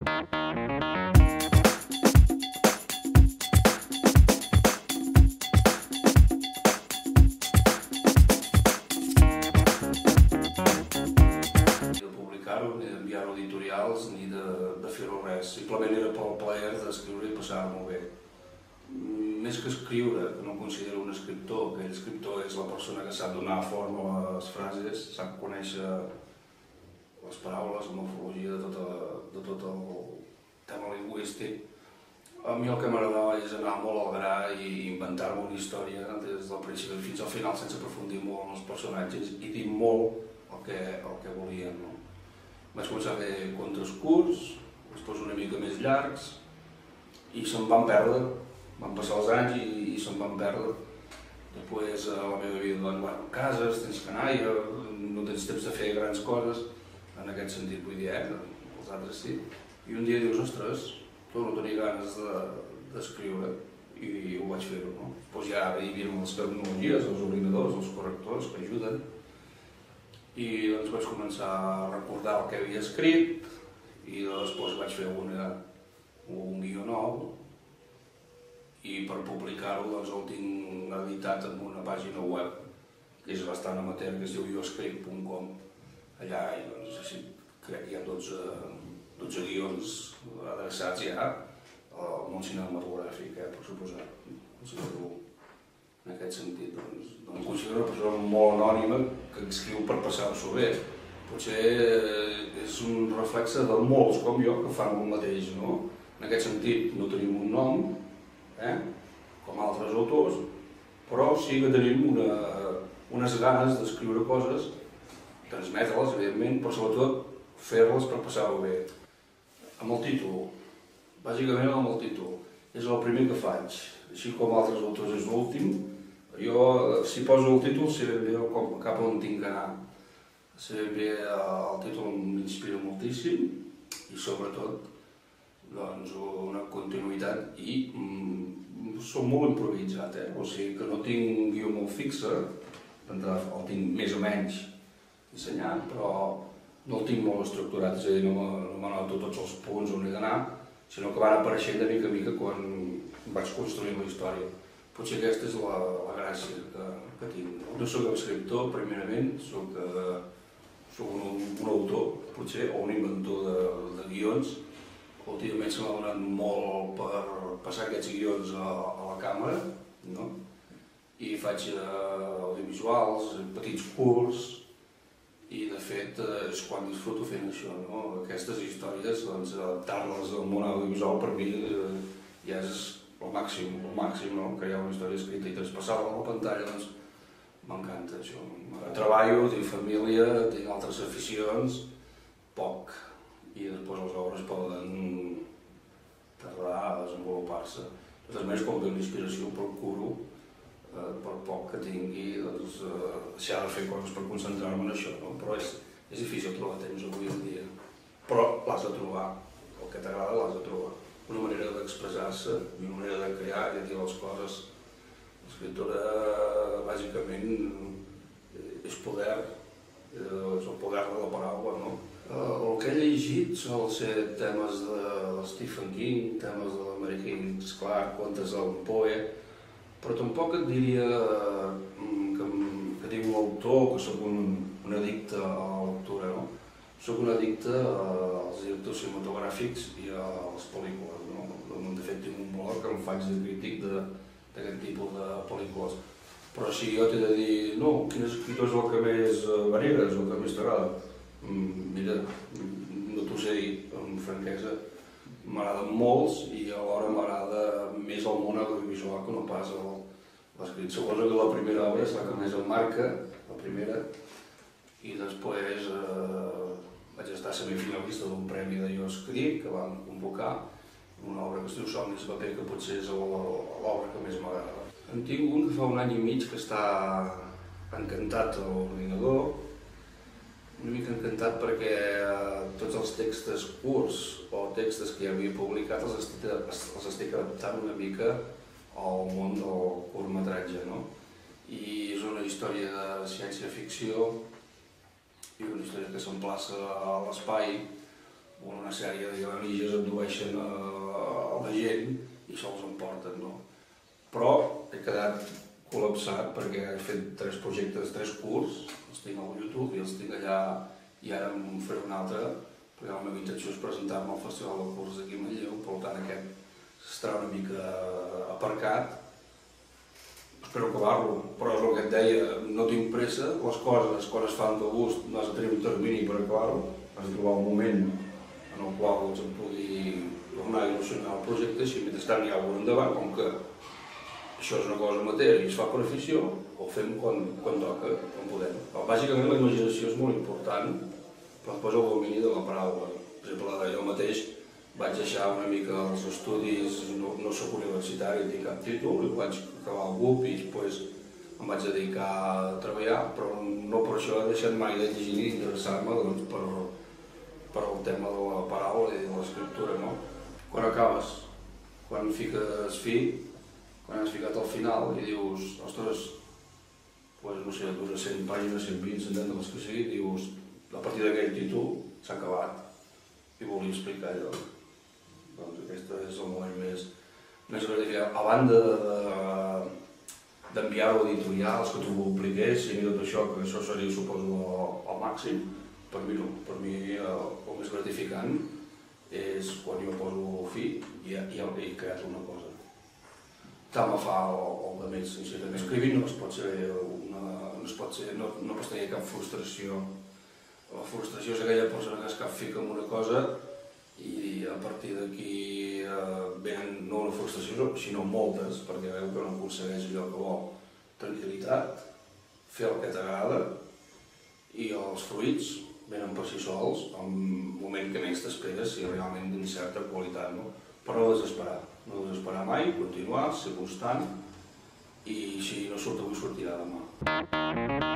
Publicar-ho, ni d'enviar-ho a editorials, ni de fer-ho res. Simplement era pel plaer d'escriure i passar-m'ho bé. Més que escriure, que no em considero un escriptor, que l'escriptor és la persona que sap donar forma a les frases, sap conèixer les paraules, la morfologia de tot el tema lingüístic. A mi el que m'agradava és anar molt al gra i inventar-me una història des del principi fins al final sense aprofundir molt en els personatges i dir molt el que volien. Vaig començar a fer contes curts, després una mica més llargs i se'm van perdre. Van passar els anys i se'm van perdre. Després a la meva vida, bueno, cases, tens canalla, no tens temps de fer grans coses, en aquest sentit vull dir, els altres sí. I un dia dius, ostres, torno a tenir ganes d'escriure i ho vaig fer-ho, no? Després ja hi havia les tecnologies, els ordinadors, els correctors que ajuden i doncs vaig començar a recordar el que havia escrit i després vaig fer un guió nou i per publicar-ho doncs el tinc editat en una pàgina web que és bastant amateur, que es diu ioscript.com. Allà doncs, crec que hi ha 12 guions adreçats ja al món cinematogràfic, per suposat. En aquest sentit, doncs, em considero una persona molt anònima que escriu per passar-s'ho bé. Potser és un reflexe de molts com jo que fan el mateix, no? En aquest sentit, no tenim un nom, com altres autors, però sí que tenim unes ganes d'escriure coses, transmetre-les, evidentment, però sobretot fer-les per passar-ho bé. Amb el títol, bàsicament amb el títol, és el primer que faig, així com altres autors és l'últim. Jo, si poso el títol, sé ben bé cap on tinc que anar. Sé ben bé el títol m'inspira moltíssim i sobretot una continuïtat i soc molt improvisat, o sigui que no tinc un guió molt fixe, el tinc més o menys dissenyat, però no el tinc molt estructurat, és a dir, no m'anoto tots els punts on he d'anar, sinó que van apareixent de mica en mica quan vaig construint la història. Potser aquesta és la gràcia que tinc. No soc escriptor, primerament, soc un autor, potser, o un inventor de guions. Últimament se m'ha donat molt per passar aquests guions a la càmera, i faig audiovisuals, petits curts, i de fet és quan disfruto fent això. Aquestes històries, adaptar-les al món audiovisual per mi ja és el màxim, que hi ha una història escrita i traspassar-la a la pantalla, m'encanta això. Treballo, tinc família, tinc altres aficions, poc, i després les obres poden tardar a desenvolupar-se. De totes maneres, quan ve una inspiració, procuro, per poc que tingui, deixar de fer coses per concentrar-me en això, però és difícil trobar temps avui en dia. Però l'has de trobar, el que t'agrada l'has de trobar. Una manera d'expressar-se i una manera de crear i de dir les coses. L'escriptura, bàsicament, és poder, és el poder de la paraula, no? El que he llegit sol ser temes de Stephen King, temes de la Mary Higgins Clark, contes del Poe, però tampoc et diria que tinc un autor, que soc un addicte a la lectura, no? Soc un addicte als directors cinematogràfics i a les pel·lícules, no? De fet, tinc un blog que em faig de crític d'aquest tipus de pel·lícules. Però si jo t'he de dir, no, quin escriptor és el que més veneres, el que més t'agrada? Mira, no t'ho sé dir amb franquesa. M'agraden molts i alhora m'agrada més el món audiovisual que no pas l'escrit. Suposo que la primera obra és la que més em marca, la primera, i després vaig estar semifinalista d'un premi de Jo Escric que van convocar, una obra que es diu Somnis de paper, que potser és l'obra que més m'agrada. En tinc un que fa un any i mig que està encantat a l'ordinador, una mica encantat perquè tots els textos curts o textos que ja havia publicat els estic adaptant una mica al món del curtmetratge, no? I és una història de ciència-ficció i una història que s'emplaça a l'espai, una sèrie d'alienígenes abdueixen a la gent i se'ls emporten, no? Però he quedat col·lapsat perquè he fet 3 projectes, 3 curts, els tinc al YouTube i els tinc allà, i ara en faré un altre, perquè la meva intenció és presentar-me al Festival del Curs d'aquí a Manlleu, per tant aquest estarà una mica aparcat. Espero acabar-lo, però és el que et deia, no tinc pressa, les coses quan es fan de gust no has de tenir un termini per acabar-ho, has de trobar un moment en el qual em pugui tornar a il·lusionar el projecte, si mentrestant hi ha algun endavant, com que això és una cosa amateur i es fa per afició, ho fem quan toca, quan podem. Bàsicament la imaginació és molt important, però després el domini de la paraula. Per exemple, jo mateix vaig deixar una mica els estudis, no soc universitari, tinc cap títol, i vaig acabar el BUP i després em vaig dedicar a treballar, però no per això he deixat mai de llegir ni d'interessar-me per el tema de la paraula i de l'escriptura, no? Quan acabes, quan fiques fi, quan has ficat al final i dius, ostres, no sé, dura 100 pàgines, 120, 130, les que sigui, dius, a partir d'aquell títol s'ha acabat i volia explicar allò. Doncs aquest és el moment més gratificant. A banda d'enviar-ho a editorials, que t'ho publiquessin i tot això, que això seria, suposo, el màxim, per mi no. Per mi el més gratificant és quan jo poso fi i he creat una cosa. Tant me fa el de més, sincerament. Escrivint no pots tenir cap frustració. La frustració és aquella persona que es capfica en una cosa i a partir d'aquí venen no una frustració, sinó moltes, perquè veu que no aconsegueix allò que vol. Tranquil·litat, fer el que t'agrada i els fruits venen per si sols en un moment que menys t'esperes si realment tens certa qualitat, no? Però no desesperar mai, continuar, ser constant i si no surt avui sortirà demà.